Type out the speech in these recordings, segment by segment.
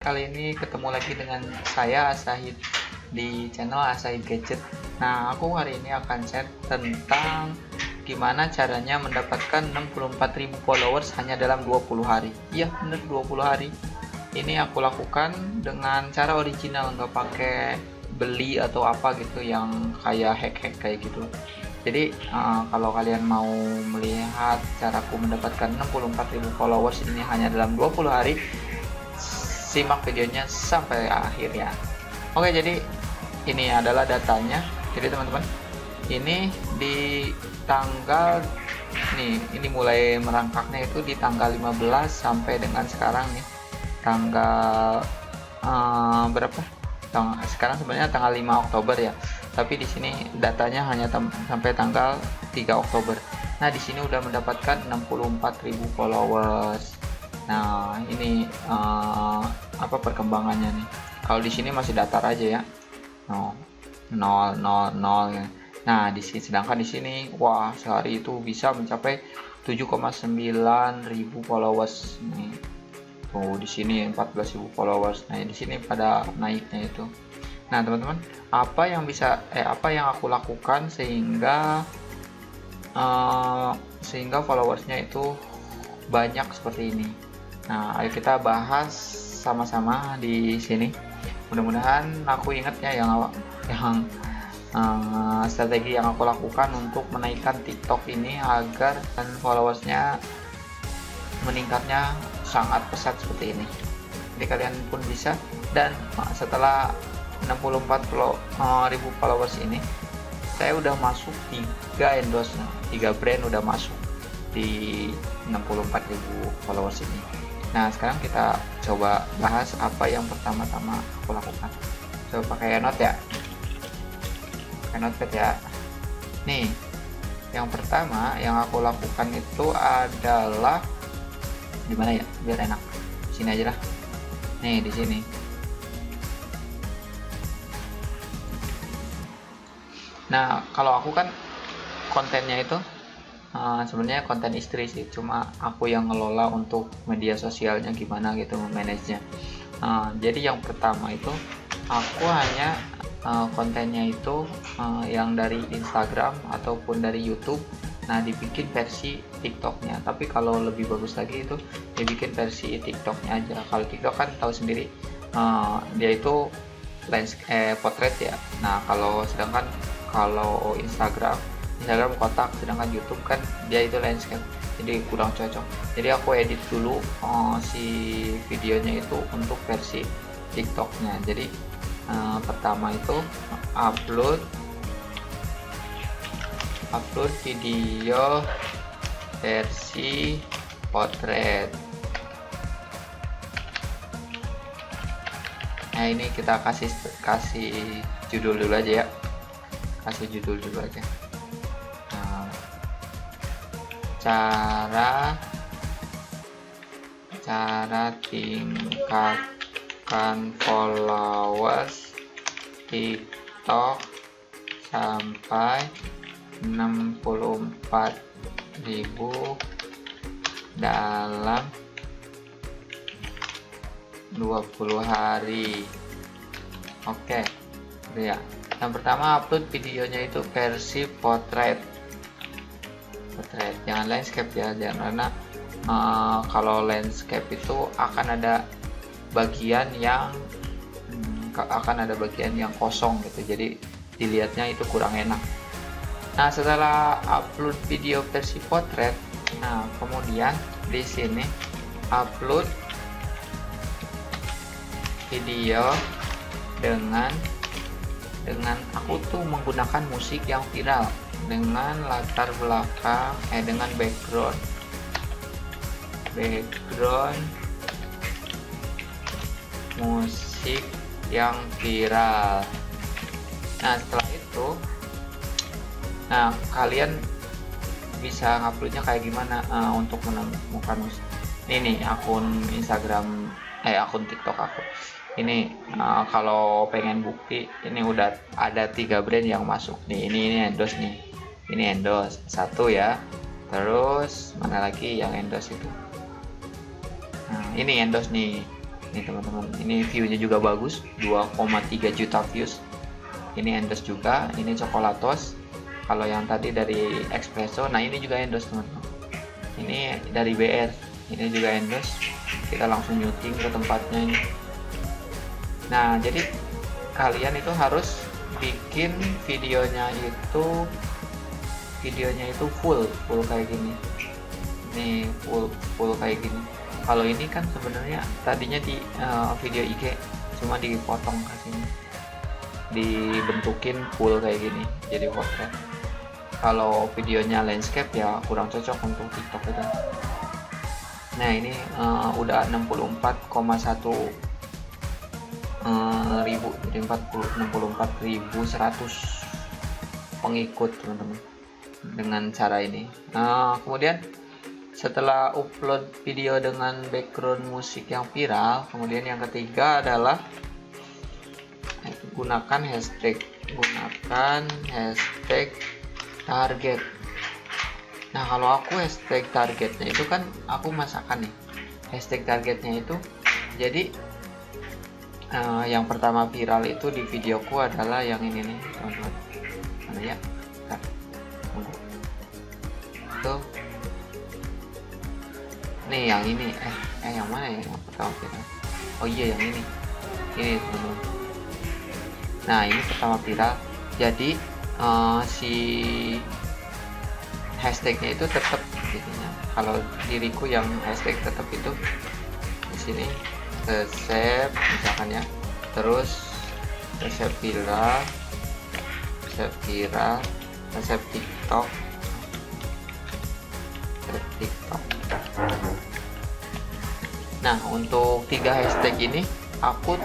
Kali ini ketemu lagi dengan saya Asahid di channel Asahid Gadget. Nah, aku hari ini akan share tentang gimana caranya mendapatkan 64.000 followers hanya dalam 20 hari. Iya, bener 20 hari. Ini aku lakukan dengan cara original, nggak pakai beli atau apa gitu yang kayak hack-hack kayak gitu. Jadi kalau kalian mau melihat caraku mendapatkan 64.000 followers ini hanya dalam 20 hari, simak videonya sampai akhir ya. Oke, jadi ini adalah datanya. Jadi teman-teman, ini di tanggal ini mulai merangkaknya itu di tanggal 15 sampai dengan sekarang nih tanggal berapa? Sekarang sebenarnya tanggal 5 Oktober ya. Tapi di sini datanya hanya sampai tanggal 3 Oktober. Nah, di sini udah mendapatkan 64.000 followers. Nah, ini apa perkembangannya nih? Kalau di sini masih datar aja ya. 0 ya. Nah, sedangkan di sini wah, sehari itu bisa mencapai 7,9 ribu followers nih. Tuh, di sini 14.000 followers. Nah, di sini pada naiknya itu. Nah, teman-teman, apa yang aku lakukan sehingga followersnya itu banyak seperti ini. Nah, ayo kita bahas sama-sama di sini. Mudah-mudahan aku ingat ya yang strategi yang aku lakukan untuk menaikkan TikTok ini agar followersnya meningkatnya sangat pesat seperti ini. Jadi kalian pun bisa. Dan setelah 64.000 followers ini, saya udah masuk 3 endorse, 3 brand udah masuk di 64.000 followers ini. Nah, sekarang kita coba bahas apa yang pertama-tama aku lakukan. Coba pakai note ya, pakai notepad ya. Nih, yang pertama yang aku lakukan itu adalah gimana ya biar enak. Di sini aja lah. Nih, di sini. Nah, kalau aku kan kontennya itu sebenarnya konten istri sih, cuma aku yang ngelola untuk media sosialnya gimana gitu, manage-nya. Jadi yang pertama itu aku hanya kontennya itu yang dari Instagram ataupun dari YouTube. Nah, dibikin versi TikToknya, tapi kalau lebih bagus lagi itu dibikin versi TikToknya aja. Kalau TikTok kan tahu sendiri, dia itu portrait ya. Nah, sedangkan kalau Instagram kotak, sedangkan YouTube kan dia itu landscape, jadi kurang cocok. Jadi aku edit dulu si videonya itu untuk versi TikToknya. Jadi pertama itu upload video versi potret. Nah, ini kita kasih judul dulu aja ya, cara tingkatkan followers TikTok sampai 64.000 dalam 20 hari. Oke, ya. Yang pertama, upload videonya itu versi portrait, jangan landscape ya, karena kalau landscape itu akan ada bagian yang kosong gitu, jadi dilihatnya itu kurang enak. Nah, setelah upload video versi portrait, nah kemudian di sini upload video dengan aku tuh menggunakan musik yang viral dengan latar belakang dengan background musik yang viral. Nah, setelah itu kalian bisa nguploadnya kayak gimana untuk menemukan musik. Ini akun Instagram akun TikTok aku ini. Kalau pengen bukti, ini udah ada 3 brand yang masuk nih. Ini endorse nih, ini endorse satu ya. Terus mana lagi yang endorse itu? Nah, ini endorse nih. Nih teman-teman, ini view-nya juga bagus, 2,3 juta views. Ini endorse juga, ini Coklatos. Kalau yang tadi dari Espresso, nah ini juga endorse teman-teman. Ini dari BR, ini juga endorse. Kita langsung nyuting ke tempatnya ini. Nah, jadi kalian itu harus bikin videonya itu full kayak gini. Nih full kayak gini. Kalau ini kan sebenarnya tadinya di video IG cuma dipotong kasihnya, dibentukin full kayak gini jadi portrait. Kalau videonya landscape ya kurang cocok untuk TikTok itu. Nah ini udah 64,1 ribu, jadi 64.100 pengikut teman-teman dengan cara ini. Kemudian setelah upload video dengan background musik yang viral, kemudian yang ketiga adalah gunakan hashtag target. Nah kalau aku hashtag targetnya itu kan aku masakan nih. Hashtag targetnya itu jadi yang pertama viral itu di videoku adalah yang ini nih teman-teman. Mana ya? Tunggu. Itu nih yang ini yang mana ya yang pertama viral? Oh iya yang ini teman-teman. Nah ini pertama viral, jadi si hashtagnya itu tetap jadinya. Kalau diriku yang hashtag tetap itu di sini resep misalkan ya, terus resep viral, resep TikTok. Nah untuk 3 hashtag ini aku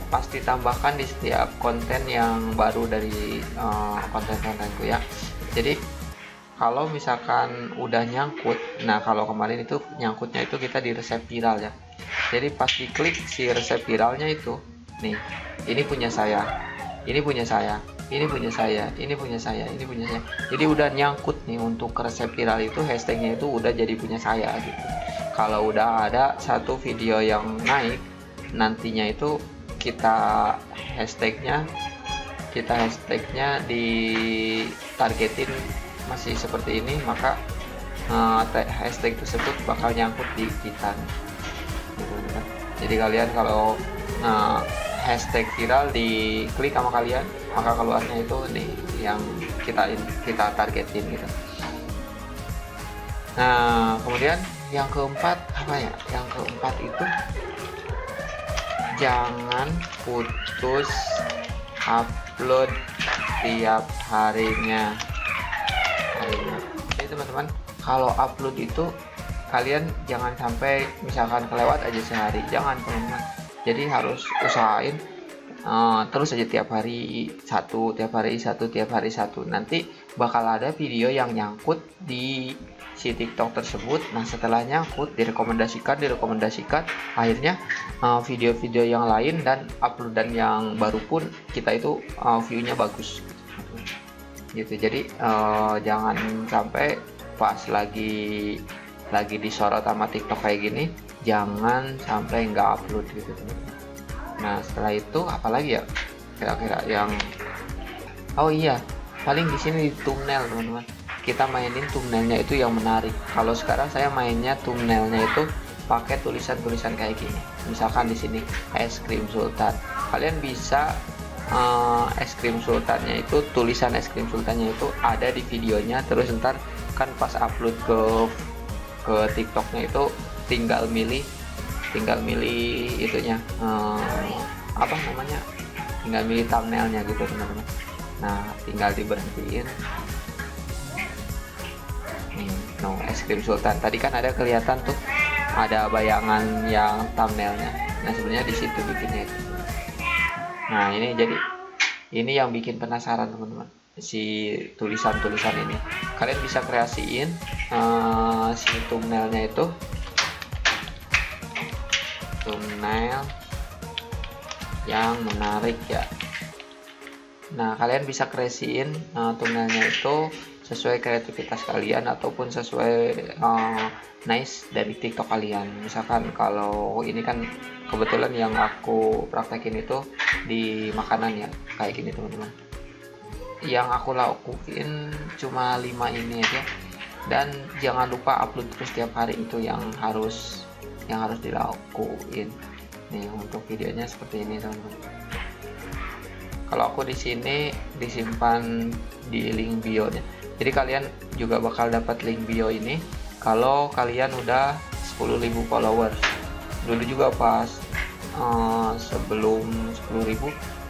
pasti tambahkan di setiap konten yang baru dari konten-kontenku ya. Jadi kalau misalkan udah nyangkut, nah kalau kemarin itu nyangkutnya itu kita di resep viral ya. Jadi pas diklik si resep viralnya itu nih, ini punya saya, ini punya saya, ini punya saya, ini punya saya, ini punya saya. Jadi udah nyangkut nih untuk resep viral itu, hashtagnya itu udah jadi punya saya gitu. Kalau udah ada satu video yang naik, nantinya itu kita hashtagnya ditargetin masih seperti ini, maka hashtag tersebut bakal nyangkut di kita. Jadi kalian kalau hashtag viral diklik sama kalian, maka keluarnya itu nih yang kita targetin gitu. Nah kemudian yang keempat apa ya? Yang keempat itu jangan putus upload tiap harinya. Jadi teman-teman, kalau upload itu kalian jangan sampai misalkan kelewat aja sehari, jangan teman-teman. Jadi harus usahain terus aja tiap hari satu, nanti bakal ada video yang nyangkut di si TikTok tersebut. Nah setelah nyangkut direkomendasikan, akhirnya video-video yang lain dan uploadan yang baru pun kita itu view-nya bagus gitu. Jadi jangan sampai pas lagi disorot sama TikTok kayak gini, jangan sampai nggak upload gitu teman-teman. Nah setelah itu apalagi ya kira-kira yang iya paling di sini di thumbnail teman-teman, kita mainin thumbnailnya itu yang menarik. Kalau sekarang saya mainnya thumbnailnya itu pakai tulisan-tulisan kayak gini, misalkan di sini es krim sultan, kalian bisa es krim sultannya itu, tulisan es krim sultannya itu ada di videonya, terus ntar kan pas upload ke TikToknya itu tinggal milih itunya apa namanya, tinggal milih thumbnailnya gitu teman-teman. Nah tinggal diberhentiin es krim sultan, tadi kan ada kelihatan tuh ada bayangan yang thumbnailnya. Nah sebenarnya di situ bikinnya itu. Nah ini jadi ini yang bikin penasaran teman-teman, si tulisan-tulisan ini kalian bisa kreasiin si thumbnailnya itu, thumbnail yang menarik ya. Nah kalian bisa kreasiin thumbnailnya itu sesuai kreativitas kalian ataupun sesuai nice dari TikTok kalian. Misalkan kalau ini kan kebetulan yang aku praktekin itu di makanan ya, kayak gini teman-teman. Yang aku lakuin cuma 5 ini aja, dan jangan lupa upload terus tiap hari, itu yang harus dilakuin. Nih untuk videonya seperti ini teman-teman. Kalau aku di sini disimpan di link bio nya, jadi kalian juga bakal dapat link bio ini kalau kalian udah 10.000 followers. Dulu juga pas sebelum 10.000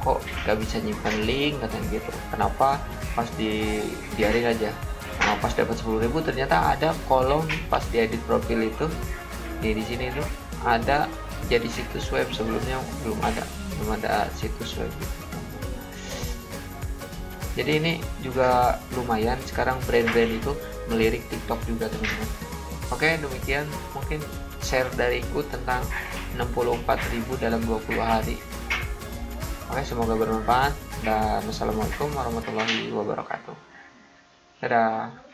kok gak bisa nyimpan link katanya gitu, kenapa pas diarin aja. Nah, pas dapat 10.000 ternyata ada kolom pas diedit profil itu, di sini tuh ada jadi situs web, sebelumnya belum ada situs web gitu. Jadi ini juga lumayan, sekarang brand-brand itu melirik TikTok juga teman-teman. Oke, demikian mungkin share dariku tentang 64.000 dalam 20 hari. Oke, semoga bermanfaat, dan wassalamualaikum warahmatullahi wabarakatuh. Dadah.